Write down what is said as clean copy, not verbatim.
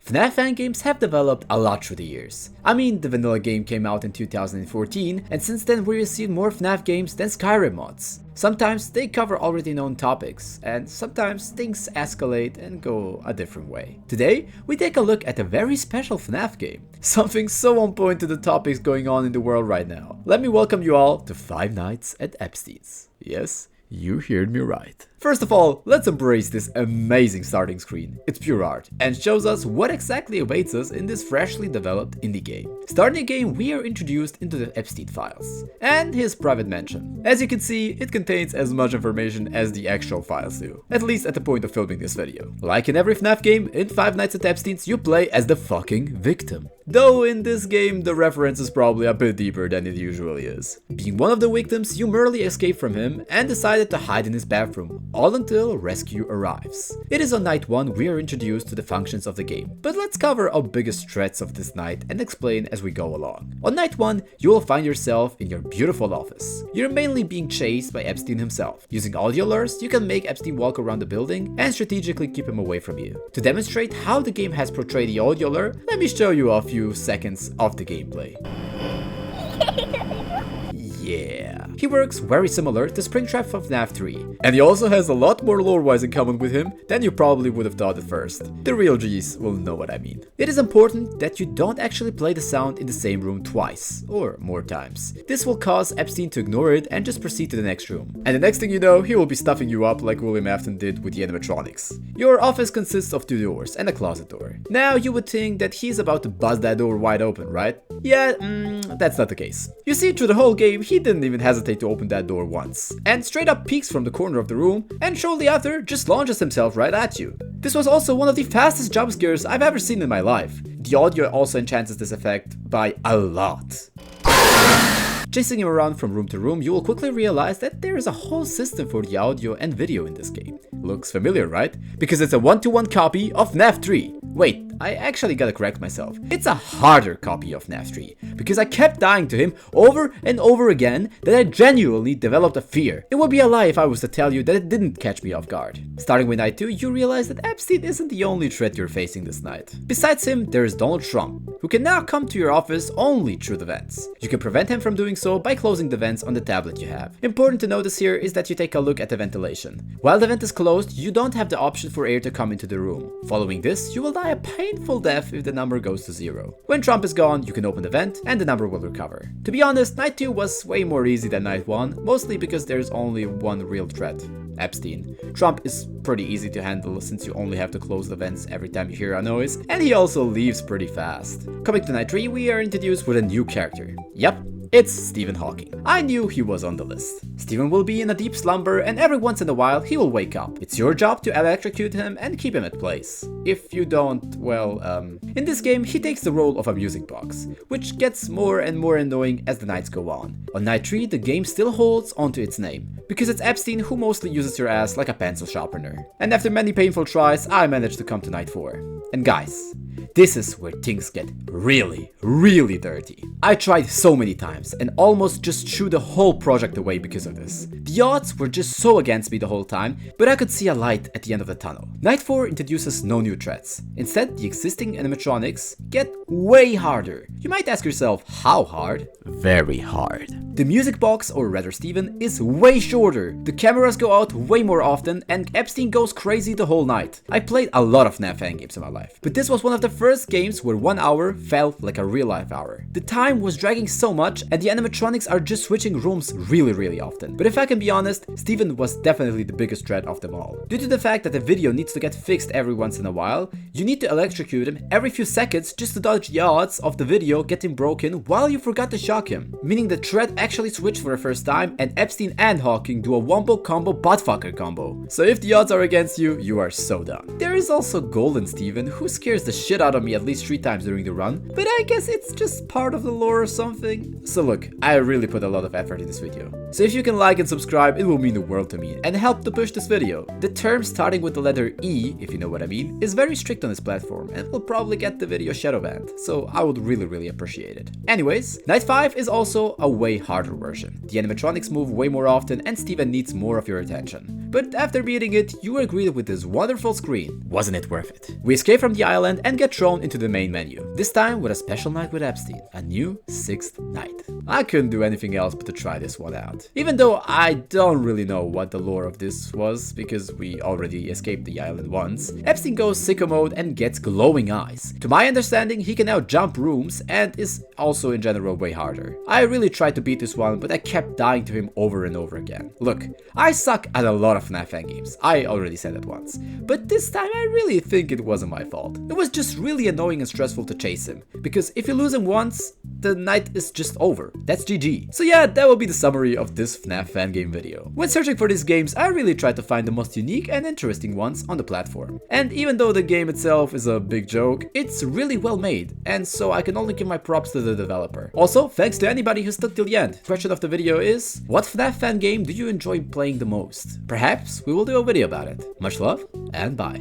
FNAF fan games have developed a lot through the years. I mean, the vanilla game came out in 2014, and since then we received more FNAF games than Skyrim mods. Sometimes they cover already known topics, and sometimes things escalate and go a different way. Today, we take a look at a very special FNAF game. Something so on point to the topics going on in the world right now. Let me welcome you all to Five Nights at Epstein's. Yes, you heard me right. First of all, let's embrace this amazing starting screen. It's pure art and shows us what exactly awaits us in this freshly developed indie game. Starting the game, we are introduced into the Epstein files and his private mansion. As you can see, it contains as much information as the actual files do, at least at the point of filming this video. Like in every FNAF game, in Five Nights at Epstein's you play as the fucking victim. Though in this game the reference is probably a bit deeper than it usually is. Being one of the victims, you merely escape from him and decided to hide in his bathroom, all until rescue arrives. It is on night 1 we are introduced to the functions of the game, but let's cover our biggest threats of this night and explain as we go along. On night 1, you will find yourself in your beautiful office. You're mainly being chased by Epstein himself. Using audio lures, you can make Epstein walk around the building and strategically keep him away from you. To demonstrate how the game has portrayed the audio lure, let me show you a few seconds of the gameplay. Yeah. He works very similar to Springtrap from FNAF 3, and he also has a lot more lore-wise in common with him than you probably would have thought at first. The real G's will know what I mean. It is important that you don't actually play the sound in the same room twice, or more times. This will cause Epstein to ignore it and just proceed to the next room. And the next thing you know, he will be stuffing you up like William Afton did with the animatronics. Your office consists of 2 doors and a closet door. Now you would think that he's about to bust that door wide open, right? Yeah, that's not the case. You see, through the whole game, he didn't even hesitate to open that door once, and straight up peeks from the corner of the room, and shortly after just launches himself right at you. This was also one of the fastest jump scares I've ever seen in my life. The audio also enhances this effect by a lot. Chasing him around from room to room, you will quickly realize that there is a whole system for the audio and video in this game. Looks familiar, right? Because it's a 1-to-1 copy of FNAF 3. Wait, I actually gotta correct myself. It's a harder copy of FNAF 3, because I kept dying to him over and over again that I genuinely developed a fear. It would be a lie if I was to tell you that it didn't catch me off guard. Starting with night 2, you realize that Epstein isn't the only threat you're facing this night. Besides him, there is Donald Trump, who can now come to your office only through the vents. You can prevent him from doing so by closing the vents on the tablet you have. Important to notice here is that you take a look at the ventilation. While the vent is closed, you don't have the option for air to come into the room. Following this, you will die a painful death if the number goes to 0. When Trump is gone, you can open the vent and the number will recover. To be honest, night 2 was way more easy than night 1, mostly because there's only one real threat: Epstein. Trump is pretty easy to handle since you only have to close the vents every time you hear a noise, and he also leaves pretty fast. Coming to night 3, we are introduced with a new character. Yep, it's Stephen Hawking. I knew he was on the list. Stephen will be in a deep slumber and every once in a while he will wake up. It's your job to electrocute him and keep him at place. If you don't, well, in this game he takes the role of a music box, which gets more and more annoying as the nights go on. On night 3, the game still holds onto its name, because it's Epstein who mostly uses your ass like a pencil sharpener. And after many painful tries, I managed to come to night 4. And guys, this is where things get really, really dirty. I tried so many times and almost just threw the whole project away because of this. The odds were just so against me the whole time, but I could see a light at the end of the tunnel. Night 4 introduces no new threats. Instead, the existing animatronics get way harder. You might ask yourself, how hard? Very hard. The music box, or rather Steven, is way shorter. The cameras go out way more often and Epstein goes crazy the whole night. I played a lot of FNAF fan games in my life, but this was one of the first games where 1 hour felt like a real life hour. The time was dragging so much and the animatronics are just switching rooms really often. But if I can be honest, Steven was definitely the biggest threat of them all. Due to the fact that the video needs to get fixed every once in a while, you need to electrocute him every few seconds just to dodge the odds of the video getting broken while you forgot to shock him. Meaning the threat actually switched for the first time and Epstein and Hawking do a wombo combo buttfucker combo. So if the odds are against you, you are so done. There is also Golden Steven, who scares the shit out of me at least 3 times during the run, but I guess it's just part of the lore or something. So look, I really put a lot of effort in this video. So if you can like and subscribe, it will mean the world to me and help to push this video. The term starting with the letter E, if you know what I mean, is very strict on this platform and will probably get the video shadow banned, so I would really appreciate it. Anyways, night 5 is also a way harder version. The animatronics move way more often and Steven needs more of your attention. but after beating it, you are greeted with this wonderful screen. Wasn't it worth it? We escape from the island and get thrown into the main menu, this time with a special night with Epstein, a new 6th night. I couldn't do anything else but to try this one out. Even though I don't really know what the lore of this was, because we already escaped the island once, Epstein goes sicko mode and gets glowing eyes. To my understanding, he can now jump rooms and is also in general way harder. I really tried to beat this one, but I kept dying to him over and over again. Look, I suck at a lot of FNAF fan games, I already said it once, but this time I really think it wasn't my fault. It was just really annoying and stressful to chase him, because if you lose him once, the night is just over. That's GG. So yeah, that will be the summary of this FNAF fan game video. When searching for these games, I really tried to find the most unique and interesting ones on the platform. And even though the game itself is a big joke, it's really well made, and so I can only give my props to the developer. Also, thanks to anybody who stuck till the end. The question of the video is, what FNAF fan game do you enjoy playing the most? Perhaps we will do a video about it. Much love, and bye.